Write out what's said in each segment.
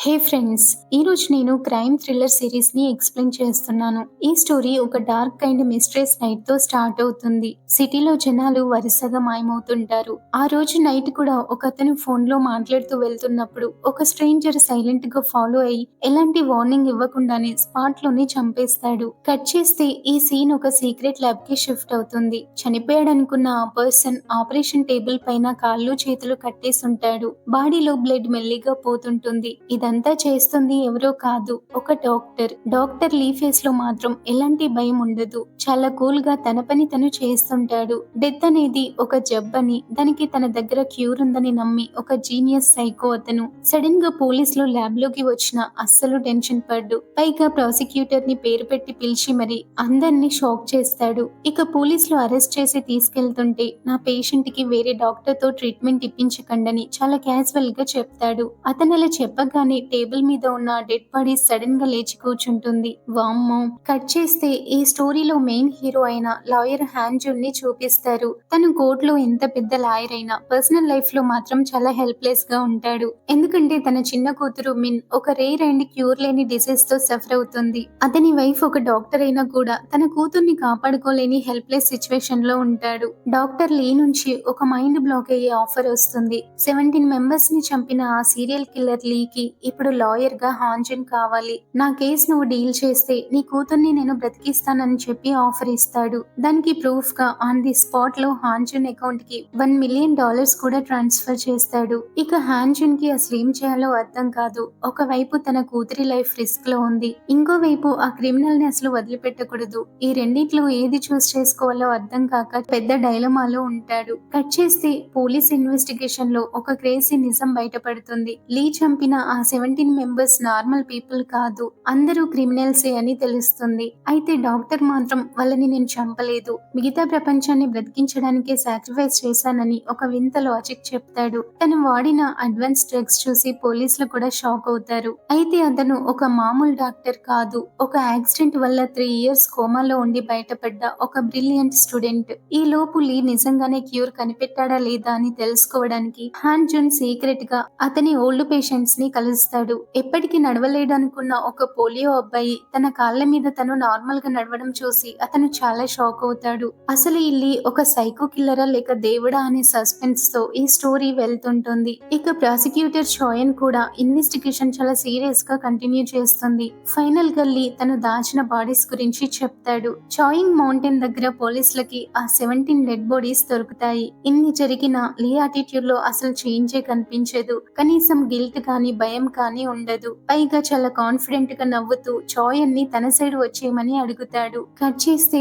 హే friends! ఈరోజు నేను crime thriller సిరీస్‌ని explain చేస్తున్నాను. ఈ స్టోరీ ఒక డార్క్ అండ్ మిస్టరీస్ నైట్‌తో స్టార్ట్ అవుతుంది. సిటీలో జనాలు వరుసగా మాయమవుతుంటారు. ఆ రోజు నైట్ కూడా ఒకతను ఫోన్‌లో మాట్లాడుతూ వెళ్తున్నప్పుడు ఒక స్ట్రేంజర్ సైలెంట్‌గా ఫాలో అయ్యి ఎలాంటి వార్నింగ్ ఇవ్వకుండానే స్పాట్‌లోనే చంపేస్తాడు. కట్ చేస్తే ఈ సీన్ ఒక సీక్రెట్ ల్యాబ్‌కి షిఫ్ట్ అవుతుంది. చనిపోయాడనుకున్న ఆ పర్సన్ ఆపరేషన్ టేబుల్ పైన కాళ్ళు చేతులు కట్టేసుంటాడు. బాడీలో బ్లడ్ మెల్లిగా పోతుంటుంది. ఇదంతా చేస్తుంది ఎవరో కాదు, ఒక డాక్టర్. డాక్టర్ లీ ఫేస్ లో మాత్రం ఎలాంటి భయం ఉండదు. చాలా కూల్ గా తన పని తను చేస్తుంటాడు. డెత్ అనేది ఒక జబ్బని, దానికి తన దగ్గర క్యూర్ ఉందని నమ్మి ఒక జీనియస్ సైకో అతను. సడన్ గా పోలీసులు ల్యాబ్ లోకి వచ్చినా అస్సలు టెన్షన్ పడ్డు. పైగా ప్రాసిక్యూటర్ ని పేరు పెట్టి పిలిచి మరి అందరినీ షాక్ చేస్తాడు. ఇక పోలీసులు అరెస్ట్ చేసి తీసుకెళ్తుంటే నా పేషెంట్ కి వేరే డాక్టర్ తో ట్రీట్మెంట్ ఇప్పించకండని చాలా క్యాజువల్ గా చెప్తాడు. అతను అలా చెప్పగానే టేబుల్ మీద ఉన్న డెడ్ బాడీ సడన్ గా లేచి కూర్చుంటుంది. వామ్మో! కట్ చేస్తే ఈ స్టోరీలో మెయిన్ హీరో అయిన లాయర్ హ్యాన్జున్ ని చూపిస్తారు. తను కోర్టులో ఎంత పెద్ద లాయర్ అయినా పర్సనల్ లైఫ్ లో మాత్రం చాలా హెల్ప్లెస్ గా ఉంటాడు. ఎందుకంటే తన చిన్న కూతురు మిన్ ఒక రేర్ అండ్ క్యూర్ లేని డిసీజ్ తో సఫర్ అవుతుంది. అతని వైఫ్ ఒక డాక్టర్ అయినా కూడా తన కూతుర్ని కాపాడుకోలేని హెల్ప్లెస్ సిచ్యువేషన్ లో ఉంటాడు. డాక్టర్ లీ నుంచి ఒక మైండ్ బ్లాక్ అయ్యే ఆఫర్ వస్తుంది. 17 మెంబర్స్ ని చంపిన ఆ సీరియల్ కిల్లర్ లీకి ఇప్పుడు లాయర్ గా హాంజన్ కావాలి. నా కేసు నువ్వు డీల్ చేస్తే నీ కూతుర్ని నేను బ్రతికిస్తానని చెప్పి ఆఫర్ ఇస్తాడు. దానికి ప్రూఫ్ గా ఆన్ ది స్పాట్ లో హాంజన్ అకౌంట్ కి $1 మిలియన్ కూడా ట్రాన్స్ఫర్ చేస్తాడు. ఇక హాంజన్ కి అసలు ఏం చేయాలో అర్థం కాదు. ఒకవైపు తన కూతురి లైఫ్ రిస్క్ లో ఉంది, ఇంకోవైపు ఆ క్రిమినల్ ని అసలు వదిలిపెట్టకూడదు. ఈ రెండిట్లో ఏది చూస్ చేసుకోవాలో అర్థం కాక పెద్ద డైలమాలో ఉంటాడు. కట్ చేస్తే పోలీస్ ఇన్వెస్టిగేషన్ లో ఒక క్రేజీ నిజం బయటపడుతుంది. లీ చంపిన ఆ 17 మెంబర్స్ నార్మల్ పీపుల్ కాదు, అందరూ క్రిమినల్సే అని తెలుస్తుంది. అయితే డాక్టర్ మాత్రం వాళ్ళని నేను చంపలేదు, మిగతా ప్రపంచాన్ని బ్రతికించడానికే సాక్రిఫైస్ చేశానని ఒక వింత లాజిక్ చెప్తాడు. తను వాడిన అడ్వాన్స్ డ్రగ్స్ చూసి పోలీసులు కూడా షాక్ అవుతారు. అయితే అతను ఒక మామూలు డాక్టర్ కాదు, ఒక యాక్సిడెంట్ వల్ల 3 ఇయర్స్ కోమాలో ఉండి బయటపడ్డ ఒక బ్రిలియంట్ స్టూడెంట్. ఈ లోపు లీ నిజంగానే క్యూర్ కనిపెట్టాడా లేదా అని తెలుసుకోవడానికి హాన్ జున్ సీక్రెట్ గా అతని ఓల్డ్ పేషెంట్స్ ని కలుస్తాడు. ఎప్పటికీ నడవలేడనుకున్న ఒక పోలియో అబ్బాయి తన కాళ్ళ మీద తను నార్మల్ గా నడవడం చూసి అతను చాలా షాక్ అవుతాడు. అసలు ఇల్లి ఒక సైకో కిల్లరా లేక దేవుడా అనే సస్పెన్స్ తో ఈ స్టోరీ వెళ్తుంటుంది. ఇక ప్రాసిక్యూటర్ షోయన్ కూడా ఇన్వెస్టిగేషన్ చాలా సీరియస్ గా కంటిన్యూ చేస్తుంది. ఫైనల్ గా లీ తను దాచిన బాడీస్ గురించి చెప్తాడు. చాయింగ్ మౌంటైన్ దగ్గర పోలీసులకి ఆ 17 డెడ్ బాడీస్ దొరుకుతాయి. ఇన్ని జరిగినా లీ యాటిట్యూడ్ లో అసలు చేంజే కనిపించదు. కనీసం గిల్ట్ కానీ భయం కానీ ఉండదు. పైగా చాలా కాన్ఫిడెంట్ గా నవ్వుతూ చాయన్ ని తన సైడ్ వచ్చేయమని అడుగుతాడు. కట్ చేస్తే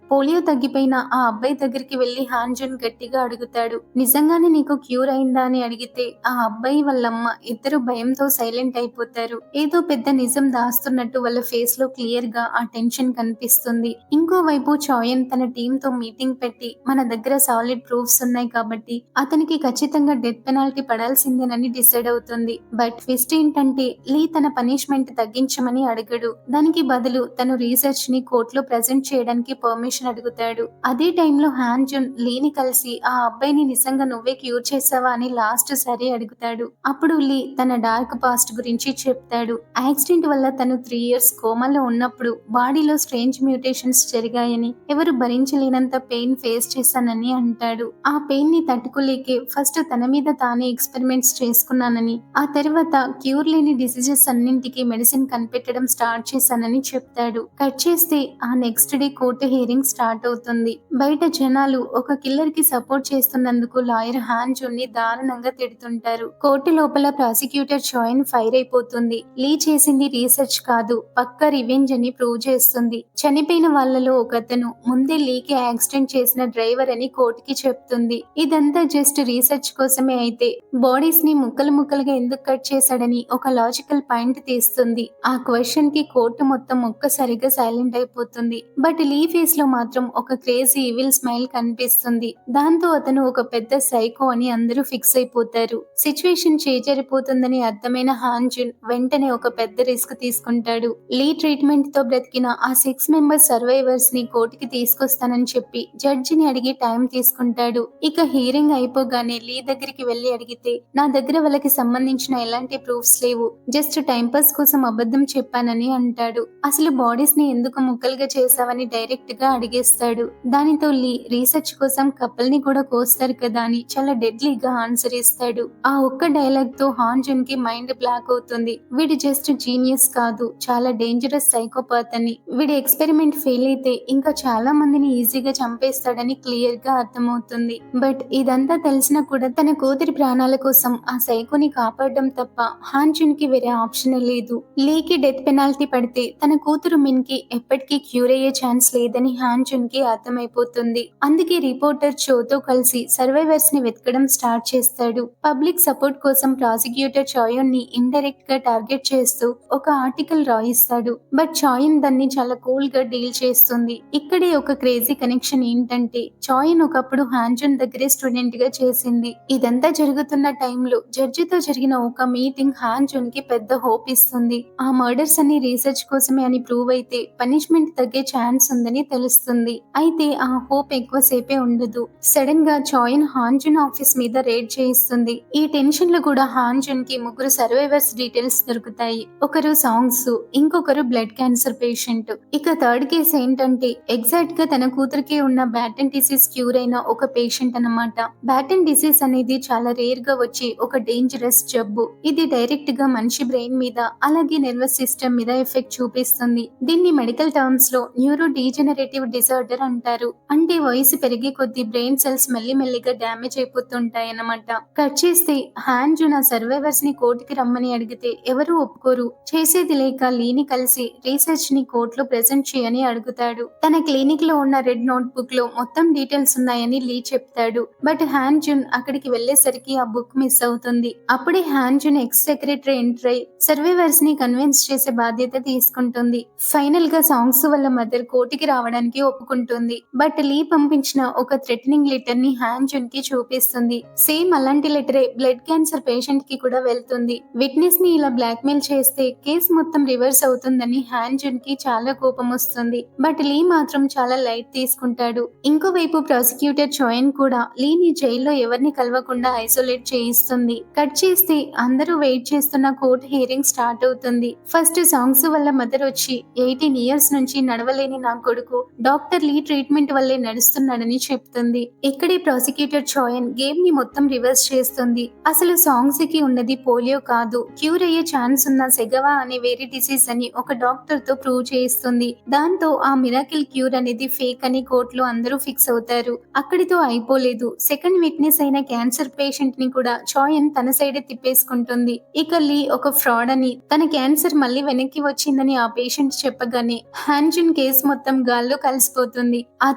పోలియో తగ్గిపోయిన ఆ అబ్బాయి దగ్గరికి వెళ్లి హాంజన్ గట్టిగా అడుగుతాడు, నిజంగానే నీకు క్యూర్ అయిందా అని అడిగితే ఆ అబ్బాయి వాళ్ళమ్మ ఇద్దరు భయంతో సైలెంట్ అయిపోతారు. ఏదో పెద్ద నిజం దాస్తున్నట్టు వాళ్ళ ఫేస్ లో క్లియర్ గా ఆ టెన్షన్ కనిపిస్తుంది. ఇంకోవైపు చాయన్ తన టీమ్ తో మీటింగ్ పెట్టి మన దగ్గర సాలిడ్ ప్రూఫ్స్ ఉన్నాయి కాబట్టి అతనికి ఖచ్చితంగా డెత్ పెనాల్టీ పడాల్సిందేనని డిసైడ్ అవుతుంది. బట్ ట్విస్ట్ ఏంటంటే లీ తన పనిష్మెంట్ తగ్గించమని అడగడు. దానికి బదులు తను రీసెర్చ్ ని కోర్టులో ప్రెజెంట్ చేయడానికి పర్మిషన్ అడుగుతాడు. అదే టైంలో హాన్ జున్ లీని కలిసి ఆ అబ్బాయిని నిజంగా నువ్వే క్యూర్ చేసావా అని లాస్ట్ సరే అడుగుతాడు. అప్పుడు లీ తన డార్క్ పాస్ట్ గురించి చెప్తాడు. యాక్సిడెంట్ వల్ల తను 3 ఇయర్స్ కోమాలో ఉన్నప్పుడు బాడీలో స్ట్రేంజ్ మ్యూటేషన్స్ జరిగాయని, ఎవరు భరించలేనంత పెయిన్ ఫేస్ చేశానని అంటాడు. ఆ పెయిన్ ని తట్టుకోలేకే ఫస్ట్ తన మీద తానే ఎక్స్పెరిమెంట్స్ చేసుకున్నానని, ఆ తర్వాత క్యూర్ లేని డిసీజెస్ అన్నింటికి మెడిసిన్ కనిపెట్టడం స్టార్ట్ చేశానని చెప్తాడు. కట్ చేస్తే ఆ next day court hearing start అవుతుంది. బయట జనాలు ఒక కిల్లర్ కి సపోర్ట్ చేస్తున్నందుకు లాయర్ హాన్ జున్ ని దారుణంగా తిడుతుంటారు. కోర్టు లోపల ప్రాసిక్యూటర్ చాయన్ ఫైర్ అయిపోతుంది. లీ చేసింది రీసెర్చ్ కాదు, పక్కా రివెంజ్ అని ప్రూవ్ చేస్తుంది. చనిపోయిన వాళ్ళలో ఒకతను ముందే లీకి యాక్సిడెంట్ చేసిన డ్రైవర్ అని కోర్టుకి చెప్తుంది. ఇదంతా జస్ట్ రీసెర్చ్ కోసమే అయితే బాడీస్ ని ముక్కలు ముక్కలుగా ఎందుకు కట్ చేశాడని ఒక లాజికల్ పాయింట్ తీస్తుంది. ఆ క్వశ్చన్ కి కోర్టు మొత్తం ఒక్కసారిగా సైలెంట్ అయిపోతుంది. బట్ లీ ఫేస్ లో మాత్రం ఒక క్రేజీ ఈవిల్ స్మైల్ కనిపిస్తుంది. దాంతో అతను ఒక పెద్ద సైకో అని అందరూ ఫిక్స్ అయిపోతారు. సిచ్యువేషన్ చేజారిపోతుందని అర్థమైన హాన్ జున్ వెంటనే ఒక పెద్ద రిస్క్ తీసుకుంటాడు. లీ ట్రీట్మెంట్ తో బ్రతికిన ఆ 6 మెంబర్ సర్వైవర్స్ ని కోర్టుకి తీసుకొస్తానని చెప్పి జడ్జిని అడిగి టైం తీసుకుంటాడు. ఇక హీరింగ్ అయిపోగానే లీ దగ్గరికి వెళ్లి అడిగితే నా దగ్గర వాళ్ళకి సంబంధించిన ఎలాంటి ప్రూఫ్స్ లేవు, జస్ట్ టైంపాస్ కోసం అబద్ధం చెప్పానని అంటాడు. అసలు బాడీస్ ని ఎందుకు ముక్కలుగా చేశావని డైరెక్ట్ గా అడిగేస్తాడు. దానితో లీ రీసెర్చ్ కోసం కప్పల్ ని కూడా కోస్తారు కదా అని చాలా డెడ్లీగా ఆన్సర్ ఇస్తాడు. ఆ ఒక్క డైలాగ్ తో హాన్ జున్ కి మైండ్ బ్లాక్ అవుతుంది. వీడి జస్ట్ జీనియస్ కాదు, చాలా డేంజరస్ సైకోపాత్ అని. వీడి ఎక్స్పెరిమెంట్ ఫెయిల్ అయితే ఇంకా చాలా మందిని ఈజీగా చంపేస్తాడని క్లియర్ గా అర్థమవుతుంది. బట్ ఇదంతా తెలిసినా కూడా తన కూతురి ప్రాణాల కోసం ఆ సైకోని కాపాడడం తప్ప హాన్ జున్ కి వేరే ఆప్షన్ లేదు. లీకి డెత్ పెనాల్టీ పడితే తన కూతురు మిన్ కి ఎప్పటికీ క్యూర్ అయ్యే ఛాన్స్ లేదని హాన్ జున్ కి అర్థమైపోతుంది. అందుకే రిపోర్టర్ చోతో కలిసి సర్వైవర్స్ ని వెతకడం స్టార్ట్ చేస్తాడు. పబ్లిక్ సపోర్ట్ కోసం ప్రాసిక్యూటర్ చాయోన్ ని ఇండైరెక్ట్ గా టార్గెట్ చేస్తూ ఒక ఆర్టికల్ రాయిస్తాడు. బట్ చాయన్ దాన్ని చాలా కూల్ గా డీల్ చేస్తుంది. ఇక్కడే ఒక క్రేజీ కనెక్షన్ ఏంటంటే చాయన్ ఒకప్పుడు హాన్ జున్ దగ్గరే స్టూడెంట్ గా చేసింది. ఇదంతా జరుగుతున్న టైంలో జడ్జితో జరిగిన ఒక మీటింగ్ హాన్ జున్ కి పెద్ద హోప్ ఇస్తుంది. ఆ మర్డర్స్ అన్ని రీసెర్చ్ కోసమే అని ప్రూవ్ అయితే పనిష్మెంట్ తగ్గే ఛాన్స్ ఉందని తెలుస్తుంది. అయితే ఆ హోప్ ఎక్కువసేపే ఉండదు. సడన్ గా చాయన్ హాన్ జున్ ఆఫీస్ మీద రేడ్ చేయిస్తుంది. ఈ టెన్షన్ లో కూడా హాన్ జున్ కి ముగ్గురు సర్వైవర్స్ డీటెయిల్స్ దొరుకుతాయి. ఒకరు సాంగ్స్, ఇంకొకరు బ్లడ్ క్యాన్సర్ పేషెంట్. ఇక థర్డ్ కేసు ఏంటంటే ఎగ్జాక్ట్ గా తన కూతురికి ఉన్న బ్యాటన్ డిసీజ్ క్యూర్ అయిన ఒక పేషెంట్ అన్నమాట. బ్యాటన్ డిసీజ్ అనేది చాలా రేర్ గా వచ్చి ఒక డేంజరస్ జబ్బు. ఇది డైరెక్ట్ గా మనిషి బ్రెయిన్ మీద అలాగే నర్వస్ సిస్టమ్ మీద ఎఫెక్ట్ చూపిస్తుంది. దీన్ని మెడికల్ టర్మ్స్ లో న్యూరో డీజెనరేటివ్ డిజార్డర్ అంటారు. అంటే వయసు పెరిగే కొద్దీ బ్రెయిన్ సెల్స్ మెల్లిమెల్లిగా డ్యామేజ్ అయిపోతుంటాయి అన్నమాట. కట్ చేస్తే హాన్ జున్ ఆ సర్వైవర్స్ ని కోర్టుకి రమ్మని అడిగితే ఎవరు ఒప్పుకోరు. చేసేది లేక లీని కలిసి రీసెర్చ్ ని కోర్టులో ప్రెజెంట్ చేయని అడుగుతాడు. తన క్లినిక్ లో ఉన్న రెడ్ నోట్ బుక్ లో మొత్తం డీటెయిల్స్ ఉన్నాయని లీ చెప్తాడు. బట్ హాన్ జున్ అక్కడికి వెళ్లేసరికి ఆ బుక్ మిస్ అవుతుంది. అప్పుడే హాన్ జున్ ఎక్స్ సెక్రటరీ ఎంటర్ అయి సర్వైవర్స్ ని కన్విన్స్ చేసే బాధ్యత తీసుకుంటుంది. ఫైనల్ గా సాంగ్స్ వల్ల మదర్ కోర్టుకి రావడానికి ఒప్పుకుంటుంది. బట్ లీ పంపించిన ఒక థ్రెటనింగ్ లెటర్ ని హాన్ జున్ కి చూపిస్తుంది. సేమ్ అలాంటి లెటరే బ్లడ్ క్యాన్సర్ పేషెంట్ కి కూడా వెళ్తుంది. విట్నెస్ ని ఇలా బ్లాక్ మెయిల్ చేస్తే కేసు మొత్తం రివర్స్ అవుతుందని హాన్ జున్ కి చాలా కోపం వస్తుంది. బట్ లీ మాత్రం చాలా లైట్ తీసుకుంటాడు. ఇంకోవైపు ప్రాసిక్యూటర్ చాయన్ కూడా లీని జైల్లో ఎవరిని కలవకుండా ఐసోలేట్ చేయిస్తుంది. కట్ చేస్తే అందరూ వెయిట్ చేస్తున్న కోర్టు హియరింగ్ స్టార్ట్ అవుతుంది. ఫస్ట్ సాంగ్స్ వల్ల మదర్ వచ్చి 18 years నుంచి నడవలేని నా కొడుకు డాక్టర్ లీ ట్రీట్మెంట్ వల్లే నడుస్తున్నాడని చెప్తుంది. ఇక్కడే ప్రాసిక్యూటర్ చాయన్ గేమ్ ని మొత్తం రివర్స్ చేస్తుంది. అసలు సాంగ్స్ కి ఉన్నది పోలియో కాదు, క్యూర్ అయ్యే ఛాన్స్ ఉన్న సెగవా అనే వేరే డిసీజ్ అని ఒక డాక్టర్ తో ప్రూవ్ చేయిస్తుంది. దాంతో ఆ మిరాకిల్ క్యూర్ అనేది ఫేక్ అని కోర్టులో అందరూ ఫిక్స్ అవుతారు. అక్కడితో అయిపోలేదు. సెకండ్ విట్నెస్ అయిన క్యాన్సర్ పేషెంట్ ని కూడా చాయన్ తన సైడే తిప్పేసుకుంటుంది. ఇక లీ ఒక ఫ్రాడ్ అని, తన క్యాన్సర్ మళ్ళీ వెనక్కి వచ్చిందని ఆ పేషెంట్ చెప్పగానే హాన్ జున్ కేసు మొత్తం గాల్లో కలిసిపోతుంది. ఆ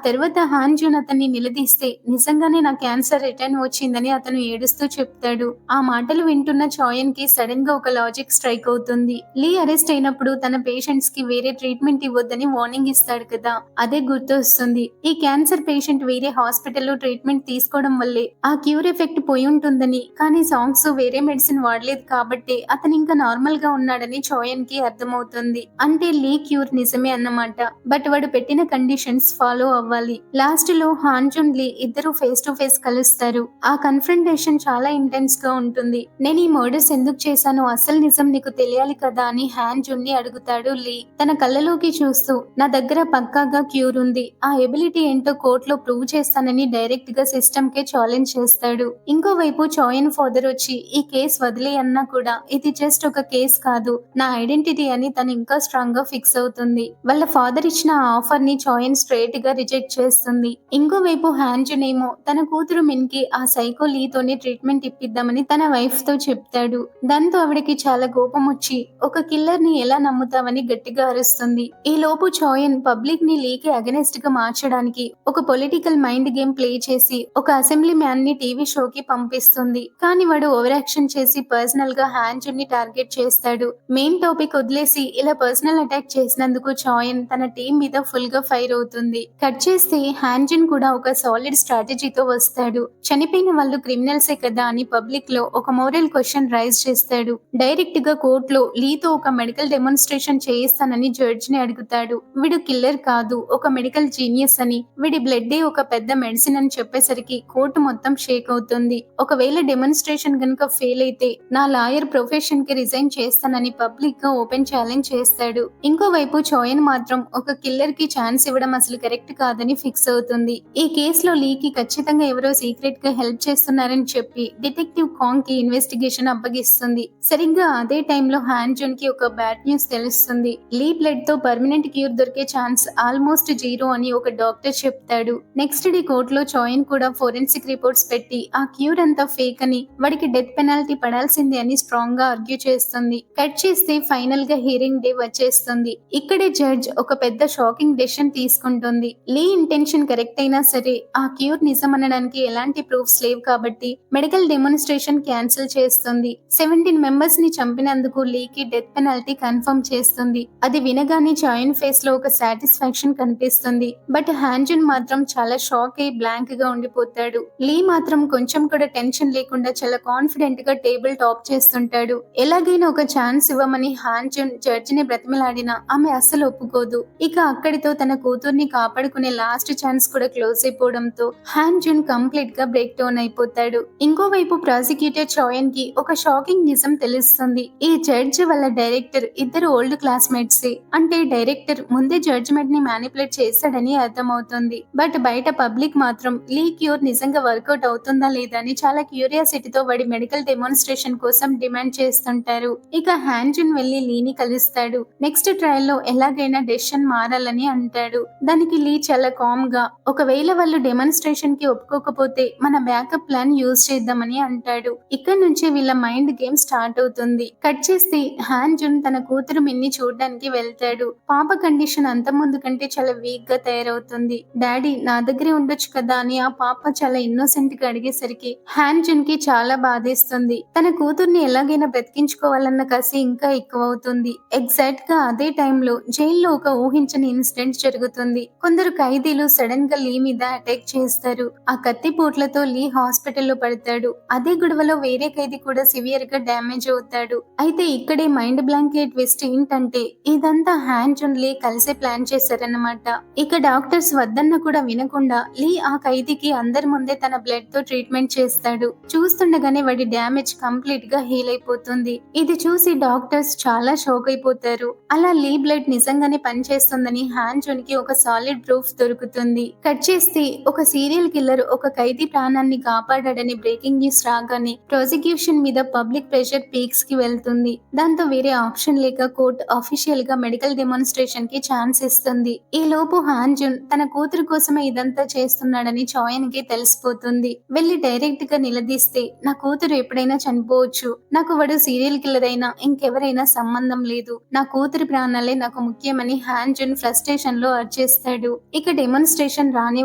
తర్వాత హాన్ జున్ అతన్ని నిలదీస్తే నిజంగానే నా క్యాన్సర్ రిటర్న్ వచ్చిందని అతను ఏడుస్తూ చెప్తాడు. ఆ మాటలు వింటున్న చాయన్ కి సడన్ గా ఒక లాజిక్ స్ట్రైక్ అవుతుంది. లీ అరెస్ట్ అయినప్పుడు తన పేషెంట్స్ కి వేరే ట్రీట్మెంట్ ఇవ్వద్దని వార్నింగ్ ఇస్తాడు కదా, అదే గుర్తొస్తుంది. ఈ క్యాన్సర్ పేషెంట్ వేరే హాస్పిటల్లో ట్రీట్మెంట్ తీసుకోవడం వల్లే ఆ క్యూర్ ఎఫెక్ట్ పోయి ఉంటుందని, కానీ సాంగ్స్ వేరే మెడిసిన్ వాడలేదు కాబట్టి అతను ఇంకా నార్మల్ గా ఉన్నాడని చాయన్ కి అర్థమవుతుంది. అంటే లీ క్యూర్ నిజమే అన్నమాట. బట్ వాడు పెట్టిన కండిషన్స్ ఫాలో అవ్వాలి. లాస్ట్ లో హాన్ జున్ లీ ఇద్దరు ఫేస్ టు ఫేస్ కలుస్తారు. ఆ కన్ఫ్రంటేషన్ చాలా ఇంటెన్స్ గా ఉంటుంది. నేను ఈ మర్డర్స్ ఎందుకు చేశానో అసలు నిజం నీకు తెలియాలి కదా అని హాన్ జున్ ని అడుగుతాడు లీ. తన కళ్ళలోకి చూస్తూ నా దగ్గర పక్కాగా క్యూర్ ఉంది, ఆ ఎబిలిటీ ఏంటో కోర్టులో ప్రూవ్ చేస్తానని డైరెక్ట్ గా సిస్టమ్ కే ఛాలెంజ్ చేస్తాడు. ఇంకోవైపు చాయన్ ఫాదర్ వచ్చి ఈ కేసు వదిలే అన్నా కూడా ఇది జస్ట్ ఒక కేసు కాదు, నా ఐడెంటిటీ అని తను ఇంకా స్ట్రాంగ్ గా ఫిక్స్ అవుతుంది. వాళ్ళ ఫాదర్ ఇచ్చిన ఆ ఆఫర్ ని చాయన్ స్ట్రైట్ గా రిజెక్ట్ చేస్తుంది. ఇంకోవైపు హాన్ జున్ ఏమో తన కూతురు మిన్ కి ఆ సైకో లీతోనే ట్రీట్మెంట్ ఇప్పిద్దామని తన వైఫ్ తో చెప్తాడు. దాంతో ఆవిడకి చాలా కోపం వచ్చి ఒక కిల్లర్ ని ఎలా నమ్ముతావని గట్టిగా అరుస్తుంది. ఈ లోపు చాయన్ పబ్లిక్ ని లీకి అగెనెస్ట్ గా మార్చడానికి ఒక పొలిటికల్ మైండ్ గేమ్ ప్లే చేసి ఒక అసెంబ్లీ మ్యాన్ ని టీవీ షోకి పంపిస్తుంది. కానీ వాడు ఓవర్ యాక్షన్ చేసి పర్సనల్ గా హాన్ జున్ ని టార్గెట్ చేస్తాడు. మెయిన్ టాపిక్ వదిలేసి ఇలా పర్సనల్ అటాక్ చేసినందుకు చాయన్ తన టీం మీద ఫుల్ గా ఫైర్ అవుతుంది. కట్ చేస్తే హాన్ జున్ కూడా ఒక సాలిడ్ స్ట్రాటజీతో వస్తాడు. చనిపోయిన వాళ్ళు క్రిమినల్సే కదా అని పబ్లిక్ లో ఒక మోరల్ క్వశ్చన్ రైజ్ చేస్తాడు. డైరెక్ట్ గా కోర్టులో లీతో ఒక మెడికల్ డెమోన్స్ట్రేషన్ చేయిస్తానని జడ్జ్ ని అడుగుతాడు. వీడు కిల్లర్ కాదు, ఒక మెడికల్ జీనియస్ అని, వీడి బ్లడ్ ఒక పెద్ద మెడిసిన్ అని చెప్పేసరికి కోర్టు మొత్తం షేక్ అవుతుంది. ఒకవేళ డెమోన్స్ట్రేషన్ గనుక ఫెయిల్ అయితే నా లాయర్ ప్రొఫెషన్ కి రిజైన్ చేస్తానని పబ్లిక్ గా ఓపెన్ ఛాలెంజ్ చేస్తాడు. ఇంకోవైపు చోయన్ మాత్రం ఒక కిల్లర్ కి ఛాన్స్ ఇవ్వడం అసలు కరెక్ట్ కాదని ఫిక్స్ అవుతుంది. ఈ కేసులో లీకి ఖచ్చితంగా ఎవరో సీక్రెట్ గా హెల్ప్ చేస్తున్నారని చెప్పి డిటెక్టివ్ కాంగ్ కి ఇన్వెస్టిగేషన్ అప్పగిస్తుంది. సరిగ్గా అదే టైంలో హ్యాన్ జున్ కి ఒక బ్యాడ్ న్యూస్ తెలుస్తుంది. లీ బ్లడ్ తో పర్మనెంట్ క్యూర్ దొరికే ఛాన్స్ ఆల్మోస్ట్ జీరో అని ఒక డాక్టర్ చెప్తాడు. నెక్స్ట్ డే కోర్టులో చోయన్ కూడా ఫోరెన్సిక్ రిపోర్ట్స్ పెట్టి ఆ క్యూర్ అంతా ఫేక్ అని, వాడికి డెత్ పెనాల్టీ పడాల్సిందే అని స్ట్రాంగ్ గా ఆర్గ్యూ చేస్తుంది. కట్ చేస్తే ఫైనల్ గా హియరింగ్ డే వచ్చేస్తుంది. ఇక్కడే జడ్జ్ ఒక పెద్ద షాకింగ్ డెసిషన్ తీసుకుంటుంది. లీ ఇంటెన్షన్ కరెక్ట్ అయినా సరే ఆ క్యూర్ నిజం అనడానికి ఎలాంటి ప్రూఫ్స్ లేవు కాబట్టి మెడికల్ డెమోన్స్ట్రేషన్ క్యాన్సిల్ చేస్తుంది. 17 మెంబర్స్ ని చంపినందుకు లీకి డెత్ పెనాల్టీ కన్ఫర్మ్ చేస్తుంది. అది వినగానే చోయన్ ఫేస్ లో ఒక సాటిస్ఫాక్షన్ కనిపిస్తుంది. బట్ హ్యాన్ జున్ మాత్రం చాలా షాక్ అయి బ్లాంక్ గా ఉండిపోతాడు. లీ మాత్రం కొంచెం కూడా టెన్షన్ లేకుండా చాలా కాన్ఫిడెంట్ గా టేబుల్ టాప్ చేస్తుంటాడు. ఎలాగైనా ఒక ఛాన్స్ ఇవ్వమని హ్యాన్ జున్ జడ్జి ని బ్రతిమలాడినా ఆమె అస్సలు ఒప్పుకోదు. ఇక అక్కడితో తన కూతుర్ని కాపాడుకునే లాస్ట్ ఛాన్స్ కూడా క్లోజ్ అయిపోవడంతో హ్యాన్ జున్ కంప్లీట్ గా బ్రేక్ డౌన్ అయిపోతాడు. ఇంకోవైపు ప్రాసిక్యూటర్ చోయన్ కి ఒక షాకింగ్ నిజం తెలుస్తుంది. ఈ జడ్జి వాళ్ళ డైరెక్టర్ ఇద్దరు ఓల్డ్ క్లాస్మేట్స్. అంటే డైరెక్టర్ ముందే జడ్జిమెంట్ ని మ్యానిపులేట్ చేశాడని అర్థమవుతుంది. బట్ బయట పబ్లిక్ మాత్రం లీ క్యూర్ నిజంగా వర్కౌట్ అవుతుందా లేదా అని చాలా క్యూరియాసిటీతో వాడి మెడికల్ డెమోన్స్ట్రేషన్ కోసం డిమాండ్ చేస్తుంటారు. ఇక హ్యాన్ జున్ వెళ్లి లీని కలుస్తాడు. నెక్స్ట్ ట్రయల్ లో ఎలాగైనా డెసిషన్ మారాలని అంటాడు. దానికి లీ చాలా కామ్ గా ఒకవేళ వాళ్ళు డెమోన్స్ట్రేషన్ కి ఒప్పుకోకపోతే మన బ్యాకప్ ప్లాన్ యూజ్ చేద్దామని అంటాడు. ఇక్కడ నుంచి వీళ్ళ మైండ్ గేమ్ స్టార్ట్ అవుతుంది. కట్ చేస్తే హ్యాన్ జున్ తన కూతురు మిన్ని చూడడానికి వెళ్తాడు. పాప కండిషన్ అంత ముందు కంటే చాలా వీక్ గా తయారవుతుంది. డాడీ నా దగ్గరే ఉండొచ్చు కదా అని ఆ పాప చాలా ఇన్నోసెంట్ గా అడిగేసరికి హ్యాన్ జున్ కి చాలా బాధేస్తుంది. తన కూతుర్ని ఎలాగైనా బ్రతికించుకోవాలన్న కసి ఇంకా ఎక్కువ అవుతుంది. ఎగ్జాక్ట్ గా అదే టైంలో జైల్లో ఒక ఊహించని ఇన్సిడెంట్ జరుగుతుంది. కొందరు ఖైదీలు సడన్ గా లీ మీద అటాక్ చేస్తారు. ఆ కత్తి పోట్లతో లీ హాస్పిటల్లో పడతాడు. అదే గొడవలో వేరే ఖైదీ కూడా సివియర్ గా డ్యామేజ్ అవుతాడు. అయితే ఇక్కడే మైండ్ బ్లాంకెట్ ట్విస్ట్ ఏంటంటే ఇదంతా హ్యాన్ జున్ లీ కలిసే ప్లాన్ చేశారన్నమాట. ఇక డాక్టర్స్ వద్దన్న కూడా వినకుండా లీ ఆ ఖైదీకి అందరి ముందే తన బ్లడ్ తో ట్రీట్మెంట్ చేస్తాడు. చూస్తుండగానే వాడి డ్యామేజ్ కంప్లీట్ గా హీల్ అయిపోతుంది. ఇది చూసి డాక్టర్స్ చాలా షాక్ అయిపోతారు. అలా లీ బ్లడ్ నిజంగానే పనిచేస్తుందని హ్యాన్ జున్ కి ఒక సాలిడ్ ప్రూఫ్ దొరుకుతుంది. కట్ చేస్తే ఒక సీరియల్ కిల్లర్ ఒక ఖైదీ ప్రాణాన్ని కాపాడాడని బ్రేకింగ్ న్యూస్ రాగానే ప్రాసిక్యూషన్ మీద పబ్లిక్ ప్రెషర్ పీక్స్ కి వెళ్తుంది. దాంతో వేరే ఆప్షన్ లేక కోర్టు అఫీషియల్ గా మెడికల్ డెమోన్స్ట్రేషన్ కి ఛాన్స్ ఇస్తుంది. ఈ లోపు హ్యాన్ జున్ తన కూతురు కోసమే ఇదంతా చేస్తున్నాడని చోయన్ కి తెలిసిపోతుంది. వెళ్లి డైరెక్ట్ గా నిలదీస్తే నా కూతురు ఎప్పుడైనా చనిపోవచ్చు. నాకు వాడు సీరియల్ కిల్లర్ అయినా ఇంకెవరైనా సంబంధం లేదు. నా కూతురి ప్రాణాలే నాకు ముఖ్యమని హ్యాన్ జున్ ఫ్రస్ట్రేషన్ లో అర్చేస్తాడు. ఇక డెమోన్స్ట్రేషన్ రానే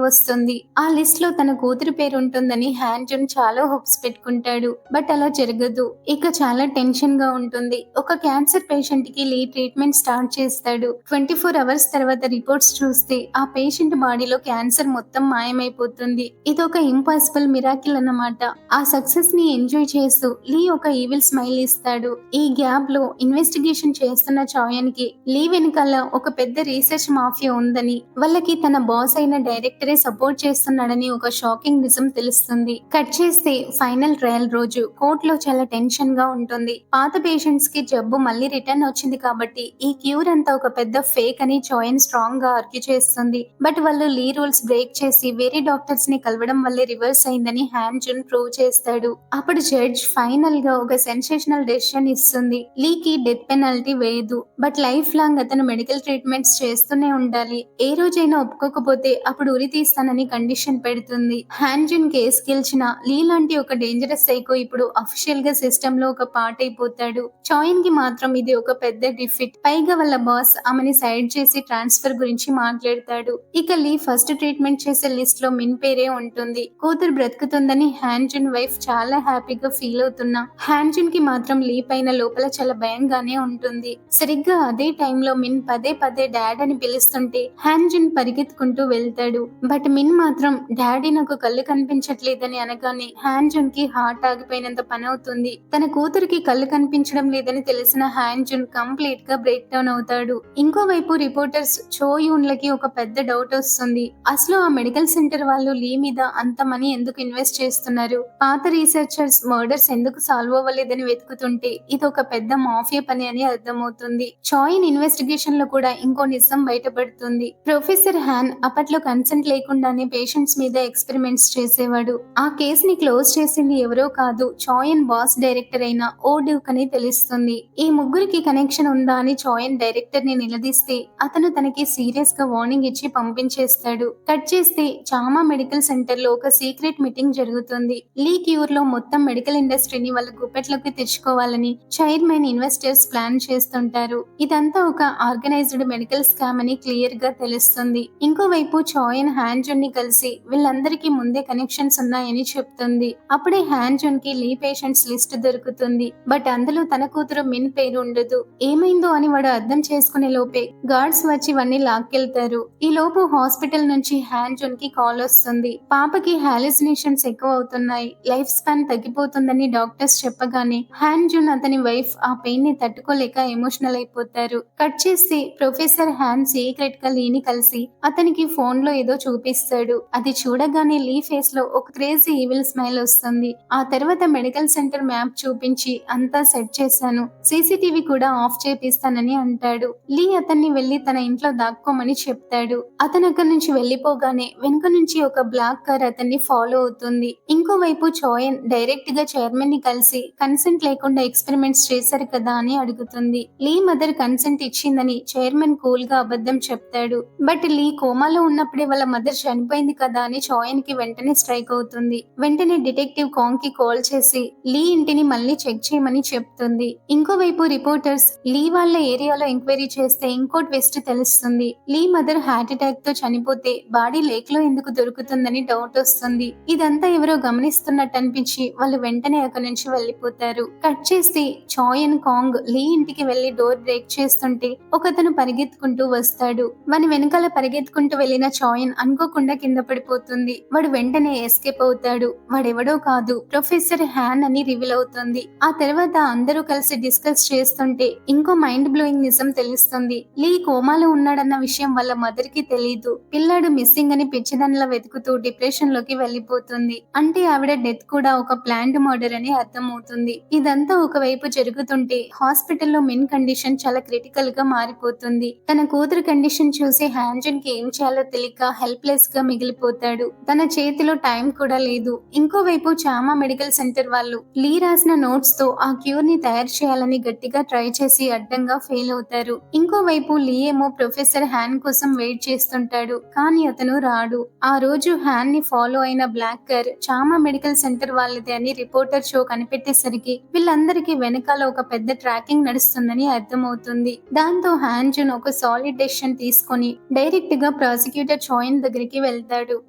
వస్తుంది. ఆ లిస్ట్ లో తన కూతురి పేరు ఉంటుందని హ్యాన్ జున్ చాలా హోప్స్ పెట్టుకుంటాడు. బట్ అలా జరగదు. ఇక చాలా టెన్షన్ గా ఉంటుంది. ఒక క్యాన్సర్ పేషెంట్ కి లీ ట్రీట్మెంట్ స్టార్ట్ చేస్తాడు. 24 అవర్స్ తర్వాత రిపోర్ట్స్ చూస్తే ఆ పేషెంట్ బాడీలో క్యాన్సర్ మొత్తం మాయమైపోతుంది. ఇదొక ఇంపాసిబుల్ మిరాకిల్ అన్నమాట. ఆ సక్సెస్ ని ఎంజాయ్ చేస్తూ లీ ఒక ఈవిల్ స్మైల్ ఇస్తాడు. ఈ గ్యాప్ లో ఇన్వెస్టిగేషన్ చేస్తున్న చోయన్ కి లీ వెనకాల ఒక పెద్ద రీసెర్చ్ మాఫియా ఉందని, వాళ్ళకి తన బాస్ అయిన డైరెక్టరే సపోర్ట్ చేస్తున్నాడని ఒక షాకింగ్ నిజం తెలుస్తుంది. కట్ చేస్తే ఫైనల్ ట్రయల్ రోజు కోర్టులో చాలా టెన్షన్ గా ఉంటుంది. పాత పేషెంట్స్ కి జబ్బు మళ్ళీ రిటర్న్ వచ్చింది కాబట్టి ఈ క్యూర్ అంతా ఒక పెద్ద ఫేక్ అని చోయన్ స్ట్రాంగ్ గా ఆర్గ్యూ చేస్తుంది. బట్ వాళ్ళు లీ రూల్స్ బ్రేక్ చేసి వేరే డాక్టర్స్ ని కలవడం వల్లే రివర్స్ అయిందని హ్యాన్ జున్ ప్రూవ్ చేస్తాడు. అప్పుడు జడ్జ్ ఫైనల్ గా ఒక సెన్సేషనల్ డెసిషన్ ఇస్తుంది. లీకి డెత్ పెనాల్టీ వేయదు. బట్ లైఫ్ లాంగ్ అతను మెడికల్ ట్రీట్మెంట్స్ చేస్తూనే ఉండాలి. ఏ రోజైనా ఒప్పుకోకపోతే అప్పుడు ఉరి తీస్తానని కండిషన్ పెడుతుంది. హ్యాన్ జున్ కేసు గెలిచిన లీ లాంటి ఒక డేంజరస్ సైకో ఇప్పుడు అఫీషియల్ గా సిస్టమ్ లో ఒక పార్ట్ అయిపోతాడు. చోయన్ కి మాత్రం ఇది ఒక పెద్ద డిఫిట్. పైగా వాళ్ళ బాస్ ఆమెని సైడ్ చేసి ట్రాన్స్ఫర్ గురించి మాట్లాడతాడు. ఇక లీ ఫస్ట్ ట్రీట్మెంట్ చేసే లిస్ట్ లో మిన్ పేరే ఉంటుంది. కూతురు బ్రతుకుతుందని హ్యాన్ జున్ వైఫ్ చాలా హ్యాపీగా ఫీల్ అవుతున్నా హ్యాన్ జున్ కి మాత్రం లీ పైన లోపల చాలా భయంగానే ఉంటుంది. సరిగ్గా అదే టైంలో మిన్ పదే పదే డాడ్ అని పిలుస్తుంటే హ్యాన్ జున్ పరిగెత్తుకుంటూ వెళ్తాడు. బట్ మిన్ మాత్రం డాడీ నాకు కళ్ళు కనిపించట్లేదని అనగానే హ్యాన్ జున్ కి హార్ట్ ఆగిపోయినంత పని అవుతుంది. తన కూతురికి కళ్ళు కనిపించడం లేదని తెలిసిన హ్యాన్ జున్ కంప్లీట్ గా బ్రేక్ డౌన్ అవుతాడు. ఇంకోవైపు రిపోర్టర్స్ చో యూన్ లకి ఒక పెద్ద డౌట్ వస్తుంది. అసలు ఆ మెడికల్ సెంటర్ వాళ్ళు లీ మీద అంత మనీ ఎందుకు ఇన్వెస్ట్ చేస్తున్నారు? పాత రీసెర్చర్స్ మర్డర్స్ ఎందుకు సాల్వ్ సాల్వ్ అవ్వలేదని వెతుకుతుంటే ఇదొక పెద్ద మాఫియా పని అని అర్థమవుతుంది. చాయిన్ ఇన్వెస్టిగేషన్ లో కూడా ఇంకో నిజం బయటపడుతుంది. ప్రొఫెసర్ హ్యాన్ అప్పట్లో కన్సెంట్ లేకుండానే పేషెంట్స్ మీద ఎక్స్పెరిమెంట్స్ చేసేవాడు. ఆ కేసుని క్లోజ్ చేసింది ఎవరో కాదు, చాయిన్ బాస్ డైరెక్టర్ అయిన ఓ డ్యూక్ అని తెలుస్తుంది. ఈ ముగ్గురికి కనెక్షన్ ఉందా అని చాయిన్ డైరెక్టర్ ని నిలదీస్తే అతను తనకి సీరియస్ గా వార్నింగ్ ఇచ్చి పంపించేస్తాడు. కట్ చేస్తే చామా మెడికల్ సెంటర్ లో ఒక సీక్రెట్ మీటింగ్ జరుగుతుంది. లీ క్యూర్ లో మొత్తం మెడికల్ ఇండస్ట్రీని వాళ్ళ గుప్పెట్లోకి తెచ్చుకోవాలని చైర్మన్ ఇన్వెస్టర్స్ ప్లాన్ చేస్తుంటారు. ఇదంతా ఒక ఆర్గనైజ్డ్ మెడికల్ స్కామ్ అని క్లియర్ గా తెలుస్తుంది. ఇంకోవైపు చాయిన్ హ్యాన్జున్ ని కలిసి వీళ్ళందరికీ ముందే కనెక్షన్స్ ఉన్నాయని చెప్తుంది. అప్పుడే హ్యాన్జున్ కి లీ పేషెంట్స్ లిస్ట్ దొరుకుతుంది. బట్ అందులో తన కూతురు మిన్ పేరు ఉండదు. ఏమైందో అని వాడు అర్థం చేసుకునే లోపే గార్డ్స్ వచ్చి వాడిని లాక్కెళ్తారు. ఈ లోపు హాస్పిటల్ నుంచి హ్యాన్జున్ కి కాల్ వస్తుంది. పాపకి హాలుసినేషన్స్ ఎక్కువ అవుతున్నాయి, లైఫ్ స్పాన్ తగ్గిపోతుందని డాక్టర్స్ చెప్పగానే హ్యాన్జున్ అతని వైఫ్ ఆ పెయిన్ ని తట్టుకోలేక ఎమోషనల్ అయిపోతారు. కట్ చేసి ప్రొఫెసర్ హ్యాన్ సీక్రెట్ గా లీని కలిసి అతనికి ఫోన్ లో ఏదో చూపిస్తాడు. అది చూడగానే లీ ఫేస్ లో ఒక క్రేజీ ఈవిల్ స్మైల్ వస్తుంది. ఆ తర్వాత మెడికల్ సెంటర్ మ్యాప్ చూపించి అంతా సెట్ చేశాను, సీసీటీవీ కూడా ఆఫ్ చేపిస్తానని అంటాడు. లీ అతన్ని వెళ్లి తన ఇంట్లో దాక్కోమని చెప్తాడు. అతను అక్కడి నుంచి వెళ్లిపోగానే వెనుక నుంచి ఒక బ్లాక్ కార్ అతన్ని ఫాలో అవుతుంది. ఇంకోవైపు చాయన్ డైరెక్ట్ గా చైర్మన్ ని కలిసి కన్సెంట్ లేకుండా ఎక్స్పెరిమెంట్స్ చేశారు కదా అని అడుగుతుంది. లీ మదర్ కన్సెంట్ ఇచ్చిందని చైర్మన్ కూల్ గా అబద్ధం చెప్తాడు. బట్ లీ కోమాలో ఉన్నప్పుడే వాళ్ళ మదర్ చనిపోయింది కదా అని చాయన్ కి వెంటనే స్ట్రైక్ అవుతుంది. వెంటనే డిటెక్టివ్ కాంగ్ కి కాల్ చేసి లీ ఇంటిని మళ్ళీ చెక్ చేయమని చెప్తుంది. ఇంకోవైపు రిపోర్టర్స్ లీ వాళ్ళ ఏరియాలో ఎంక్వైరీ చేస్తే ఇంకో ట్విస్ట్ తెలుస్తుంది. లీ మదర్ హార్ట్ అటాక్ తో చనిపోతే బాడీ లేక్ లో ఎందుకు దొరుకుతుందని డౌట్ వస్తుంది. ఇదంతా ఎవరో గమనిస్తున్నట్టు అనిపించి వాళ్ళు వెంటనే అక్కడి నుంచి వెళ్లిపోతారు. కట్ చేస్తే చాయన్ కాంగ్ లీ ఇంటికి వెళ్లి డోర్ బ్రేక్ చేస్తుంటే ఒకతను పరిగెత్తుకుంటూ వస్తాడు. వాని వెనకాల పరిగెత్తుకుంటూ వెళ్లిన చాయన్ అనుకోకుండా కింద పడిపోతుంది. వాడు వెంటనే ఎస్కేప్ అవుతాడు. వాడెవడో కాదు, ప్రొఫెసర్ హ్యాన్ అని రివీల్ అవుతుంది. ఆ తర్వాత అందరూ కలిసి డిస్కస్ చేస్తుంటే ఇంకో మైండ్ బ్లోయింగ్ నిజం తెలుస్తుంది. లీ కోమాలో ఉన్నాడన్న విషయం వాళ్ళ మదర్ కి తెలీదు. పిల్లాడు మిస్సింగ్ అని పిచ్చిదానిలా వెతుకుతూ డిప్రెషన్ లోకి వెళ్లిపోతుంది. అంటే ఆవిడ డెత్ కూడా ఒక ప్లాన్డ్ మర్డర్ అని అర్థమవుతుంది. ఇదంతా ఒకవైపు జరుగుతుంటే హాస్పిటల్లో మిన్ కండిషన్ చాలా క్రిటికల్ గా మారిపోతుంది. తన కూతురు కండిషన్ చూసి హ్యాన్జన్ కి ఏం చేయాలో తెలియక హెల్ప్లెస్ గా మిగిలిపోతాడు. తన చేతిలో టైం కూడా లేదు. ఇంకోవైపు చామా మెడికల్ సెంటర్ వాళ్ళు లీ రాసిన నోట్స్ తో ఆ క్యూర్ ని తయారు చేయాలని గట్టిగా ట్రై చేసి అడ్డంగా ఫెయిల్ అవుతారు. ఇంకోవైపు లీ ఏమో ప్రొఫెసర్ హ్యాన్ కోసం వెయిట్ చేస్తుంటాడు, కానీ అతను రాడు. ఆ రోజు హ్యాన్ ని ఫాలో అయిన బ్లాక్ కార్ చామా మెడికల్ సెంటర్ వాళ్ళదే అని రిపోర్టర్ షో కనిపెట్టేసరికి వీళ్ళందరికీ వెనకాల ఒక పెద్ద ట్రాకింగ్ నడుస్తుందని అర్థమవుతుంది. దాంతో హ్యాన్జన్ ఒక సాలిడ్ డెసిషన్ తీసుకొని డైరెక్ట్ గా ప్రాసిక్యూటర్ చాయన్ దగ్గరికి వెళ్తాడు.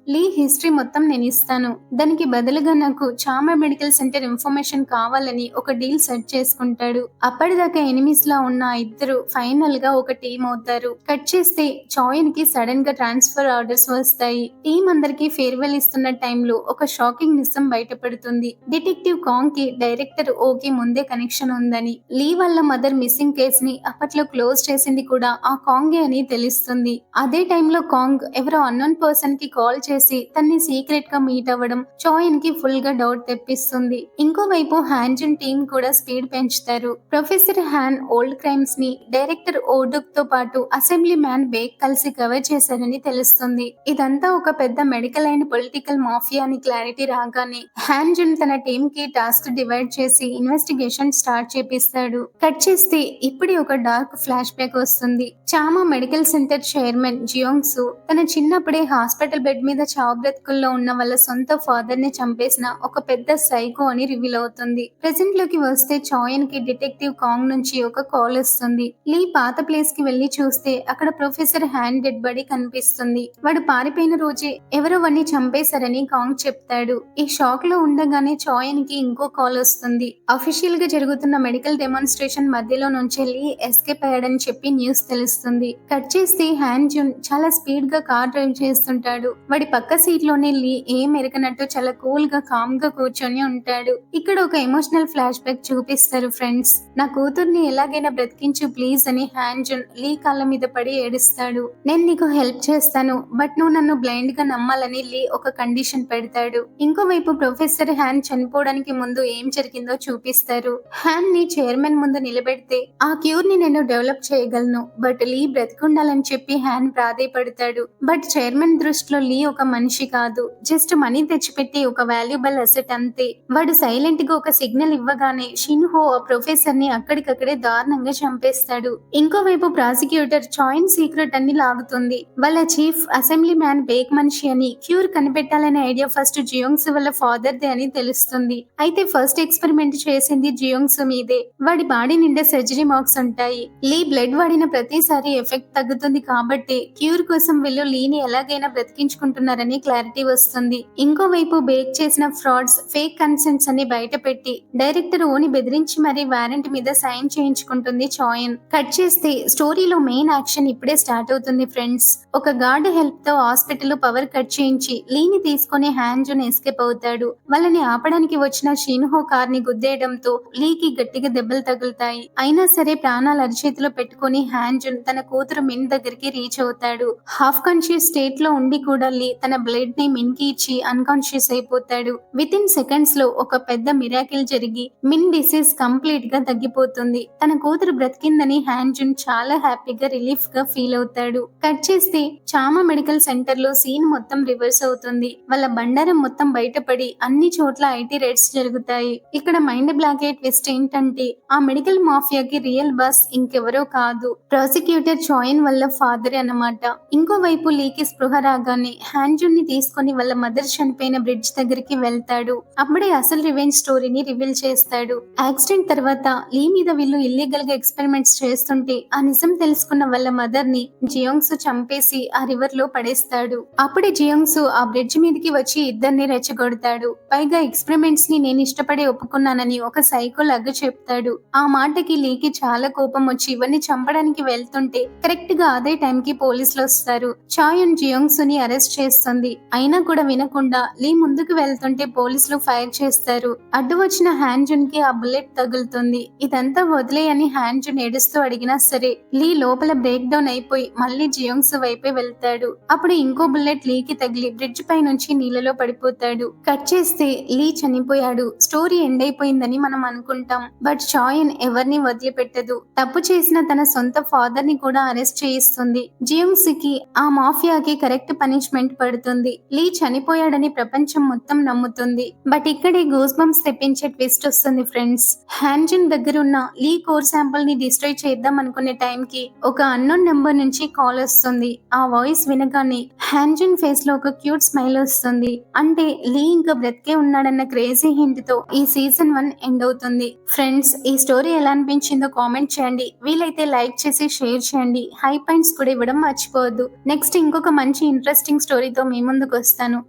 లీ హిస్టరీ మొత్తం నేను ఇస్తాను, దానికి బదులుగా నాకు చామా మెడికల్ సెంటర్ ఇన్ఫర్మేషన్ కావాలని ఒక డీల్ సెట్ చేసుకుంటాడు. అప్పటిదాకా ఎనిమీస్ లా ఉన్న ఇద్దరు ఫైనల్ గా ఒక టీం అవుతారు. కట్ చేస్తే చాయన్ కి సడన్ గా ట్రాన్స్ఫర్ ఆర్డర్స్ వస్తాయి. టీం అందరికి ఫేర్వెల్ ఇస్తున్న టైంలో ఒక షాకింగ్ నిజం బయటపడుతుంది. డిటెక్టివ్ కాంగ్ కి డైరెక్టర్ ఓకి ముందే కనెక్షన్ ఉందని, లీ వాళ్ళ మదర్ మిస్సింగ్ కేసుని అప్పట్లో క్లోజ్ చేసింది కూడా ఆ కాంగే అని తెలుస్తుంది. అదే టైంలో కాంగ్ ఎవరో అన్నోన్ పర్సన్ కి కాల్ చేసి తన్ని సీక్రెట్ గా మీట్ అవ్వడం చాయన్ కి ఫుల్ గా డౌట్ తెప్పిస్తుంది. ఇంకోవైపు హ్యాన్జన్ టీమ్ కూడా స్పీడ్ పెంచుతారు. ప్రొఫెసర్ హ్యాన్ ఓల్డ్ క్రైమ్స్ ని డైరెక్టర్ ఓడుక్ తో పాటు అసెంబ్లీ మ్యాన్ బేక్ కలిసి కవర్ చేశారని తెలుస్తుంది. ఇదంతా ఒక పెద్ద మెడికల్ అండ్ పొలిటికల్ మాఫియా అని క్లారిటీ రాగానే హ్యాన్జన్ తన టీమ్ కి టాస్క్ డివైడ్ చేసి ఇన్వెస్టిగేషన్ స్టార్ట్ చేపిస్తాడు. కట్ చేస్తే ఇప్పుడే ఒక డార్క్ ఫ్లాష్ బ్యాక్ వస్తుంది. చామా మెడికల్ సెంటర్ చైర్మన్ జియోంగ్ సు తన చిన్నప్పుడే హాస్పిటల్ బెడ్ మీద చావు బ్రతుకుల్లో ఉన్న వాళ్ళ సొంత ఫాదర్ ని చంపేసిన ఒక పెద్ద సైకో అని రివీల్ అవుతుంది. ప్రెజెంట్ లోకి వస్తే చాయన్ కి డిటెక్టివ్ కాంగ్ నుంచి ఒక కాల్ వస్తుంది. లీ పాత ప్లేస్ కి వెళ్లి చూస్తే అక్కడ ప్రొఫెసర్ హ్యాన్ డెడ్ బాడీ కనిపిస్తుంది. వాడు పారిపోయిన రోజే ఎవరో వాడిని చంపేశారని కాంగ్ చెప్తాడు. ఈ షాక్ లో ఉండగానే చాయన్ కి ఇంకో కాల్ వస్తుంది. అఫీషియల్ గా జరుగుతున్న మెడికల్ డెమాన్స్ట్రేషన్ మధ్యలో నుంచి లీ ఎస్కేప్ అయ్యాడని చెప్పి న్యూస్ తెలుస్తుంది. కట్ చేస్తే హ్యాన్జన్ చాలా స్పీడ్ గా కార్ డ్రైవ్ చేస్తుంటాడు. వాడి పక్క సీట్ లోనే లీ ఏం ఎరగనట్టు చాలా కూల్ గా కామ్ గా కూర్చొని ఉంటాడు. ఇక్కడ ఒక ఎమోషనల్ ఫ్లాష్ బ్యాక్ చూపిస్తారు ఫ్రెండ్స్. నా కూతుర్ని ఎలాగైనా బ్రతికించు ప్లీజ్ అని హ్యాన్జన్ లీ కాళ్ళ మీద పడి ఏడుస్తాడు. నేను నీకు హెల్ప్ చేస్తాను, బట్ నువ్వు నన్ను బ్లైండ్ గా నమ్మాలని లీ ఒక కండిషన్ పెడతాడు. ఇంకోవైపు ప్రొఫెసర్ హ్యాన్ చనిపోవడానికి ముందు ఏం జరిగిందో చూపిస్తారు. హ్యాన్ ని చైర్మన్ ముందు నిలబెడితే ఆ క్యూర్ ని నేను డెవలప్ చేయగలను, బట్ లీ బ్రతికుండాలని చెప్పి హ్యాన్ ప్రాధేయపడతాడు. బట్ చైర్మన్ దృష్టిలో లీ ఒక మనిషి కాదు, జస్ట్ మనీ తెచ్చిపెట్టి ఒక వాల్యుబుల్ అసెట్ అంతే. వాడు సైలెంట్ గా ఒక సిగ్నల్ ఇవ్వగానే షిన్హో ఆ ప్రొఫెసర్ ని అక్కడికక్కడే దారుణంగా చంపేస్తాడు. ఇంకోవైపు ప్రాసిక్యూటర్ చాయిన్ సీక్రెట్ అన్ని లాగుతుంది. వాళ్ళ చీఫ్ అసెంబ్లీ మ్యాన్ బేక్ మనిషి అని, క్యూర్ కనిపెట్టాలనే ఐడియా ఫస్ట్ జియోంగ్స్ వాళ్ళ ఫాదర్ దే అని తెలుస్తుంది. అయితే ఫస్ట్ ఎక్స్పెరిమెంట్ చేసింది జియోంగ్స్ మీదే. వాడి బాడీ నిండా సర్జరీ మార్క్స్ ఉంటాయి. లీ బ్లడ్ వాడిన ప్రతిసారి ఎఫెక్ట్ తగ్గుతుంది కాబట్టి క్యూర్ కోసం వీళ్ళు లీని ఎలాగైనా బ్రతికించుకుంటున్నారని క్లారిటీ వస్తుంది. ఇంకోవైపు బేక్ చేసిన ఫ్రాడ్స్, ఫేక్ కన్సెంట్స్ అన్ని బయట పెట్టి డైరెక్టర్ ఓని బెదిరించి మరీ వారెంట్ మీద సైన్ చేయించుకుంటుంది చాయన్. కట్ చేస్తే స్టోరీలో మెయిన్ యాక్షన్ ఇప్పుడే స్టార్ట్ అవుతుంది ఫ్రెండ్స్. ఒక గార్డ్ హెల్ప్ తో హాస్పిటల్ పవర్ కట్ చేయించి లీని తీసుకుని హ్యాన్జున్ ఎస్కేప్ అవుతాడు. వాళ్ళని ఆపడానికి వచ్చిన షిన్హో కార్ ని గుద్దేయడంతో లీకి గట్టిగా దెబ్బలు తగులుతాయి. అయినా సరే ప్రాణాలు అరిచేతిలో పెట్టుకుని హ్యాన్జున్ తన కూతురు మిన్ దగ్గరికి రీచ్ అవుతాడు. హాఫ్ కాన్షియస్ స్టేట్ లో ఉండి కూడా లీ తన బ్లడ్ ని మిన్ కి ఇచ్చి అన్కాన్షియస్ అయిపోతాడు. విత్ ఇన్ సెకండ్స్ లో ఒక పెద్ద మిరాకిల్ జరిగి మిన్ డిసీజ్ కంప్లీట్ గా తగ్గిపోతుంది. తన కూతురు బ్రతికిందని హ్యాన్జున్ చాలా హ్యాపీగా రిలీఫ్ గా ఫీల్ అవుతాడు. కట్ చేస్తే చామా మెడికల్ సెంటర్ లో సీన్ మొత్తం రివర్స్ అవుతుంది. వాళ్ళ బండారం మొత్తం బయటపడి అన్ని చోట్ల ఐటీ రైడ్స్ జరుగుతాయి. ఇక్కడ మైండ్ బ్లాక్ అయ్యే ట్విస్ట్ ఏంటంటే ఆ మెడికల్ మాఫియాకి రియల్ బాస్ ఇంకెవరో కాదు, ప్రాసిక్యూటర్ చాయిన్ వల్ల ఫాదర్ అన్నమాట. ఇంకోవైపు లీకి స్పృహ రాగానే హ్యాన్జున్ ని తీసుకుని వాళ్ళ మదర్ చనిపోయిన బ్రిడ్జ్ దగ్గరికి వెళ్తాడు. అప్పుడే అసలు రివెంజ్ స్టోరీని రివీల్ చేస్తాడు. యాక్సిడెంట్ తర్వాత లీ మీద వీళ్ళు ఇల్లీగల్ గా ఎక్స్పెరిమెంట్స్ చేస్తుంటే ఆ నిజం తెలుసుకున్న వాళ్ళ మదర్ ని జియోంగ్స్ చంపేసి ఆ రివర్ లో పడేస్తాడు. అప్పుడే జియోంగ్స్ ఆ బ్రిడ్జ్ మీదకి వచ్చి ఇద్దరిని రెచ్చగొడతాడు. పైగా ఎక్స్పెరిమెంట్స్ ని నేను ఇష్టపడే ఒప్పుకున్నానని ఒక సైకో లాగా చెప్తాడు. ఆ మాటకి లీకి చాలా కోపం వచ్చి ఇవన్నీ చంపడానికి వెళ్తుంటే కరెక్ట్ గా అదే టైం కి పోలీసులు వస్తారు. చాయన్ జియోంగ్స్ ని అరెస్ట్ చేస్తుంది. అయినా కూడా వినకుండా లీ ముందుకు వెళ్తుంటే పోలీసులు ఫైర్ చేస్తారు. అడ్డు వచ్చిన హ్యాన్జున్ కి ఆ బుల్లెట్ తగులుతుంది. ఇదంతా వదిలేయని హ్యాన్జున్ ఏడుస్తూ అడిగినా సరే లీ లోపల బ్రేక్ డౌన్ అయిపోయి మళ్ళీ జియోంగ్స్ వైపే వెళ్తాడు. అప్పుడు ఇంకో బుల్లెట్ లీకి తగిలి బ్రిడ్జ్ పై నుంచి నీళ్ళలో పడిపోతాడు. కట్ చేస్తే లీ చనిపోయాడు, స్టోరీ ఎండ్ అయిపోయిందని మనం అనుకుంటాం. బట్ చాయన్ ఎవరిని వదిలిపెట్టదు. తప్పు చేసిన తన సొంత ఫాదర్ ని కూడా అరెస్ట్ చేయిస్తుంది. జియోంగ్స్ కి ఆ మాఫియాకి కరెక్ట్ పనిష్మెంట్ పడుతుంది. లీ చనిపోయాడని ప్రపంచం మొత్తం నమ్ముతుంది. బట్ ఇక్కడే గూస్ బంప్స్ తెప్పించే ట్విస్ట్ వస్తుంది ఫ్రెండ్స్. హ్యాన్జున్ దగ్గరున్న లీ కోర్ శాంపుల్ ని డిస్ట్రాయ్ చేద్దాం అనుకునే టైం కి ఒక అన్నోన్ నెంబర్ నుంచి కాల్ వస్తుంది. ఆ వాయిస్ వినగానే హ్యాన్జున్ ఫేస్ లో ఒక క్యూట్ స్మైల్ వస్తుంది. అంటే లీ ఇంకా బ్రతికే ఉన్నాడన్న క్రేజీ హింట్ తో ఈ సీజన్ 1 ఎండ్ అవుతుంది. ఫ్రెండ్స్, ఈ స్టోరీ ఎలా అనిపించిందో కామెంట్ చేయండి. వీలైతే లైక్ చేసి షేర్ చేయండి. హై పాయింట్స్ కూడా ఇవ్వడం మర్చిపోవద్దు. నెక్స్ట్ ఇంకొక మంచి ఇంట్రెస్టింగ్ స్టోరీతో మీ ముందుకు వస్తాను.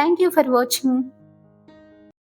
Thank you for watching.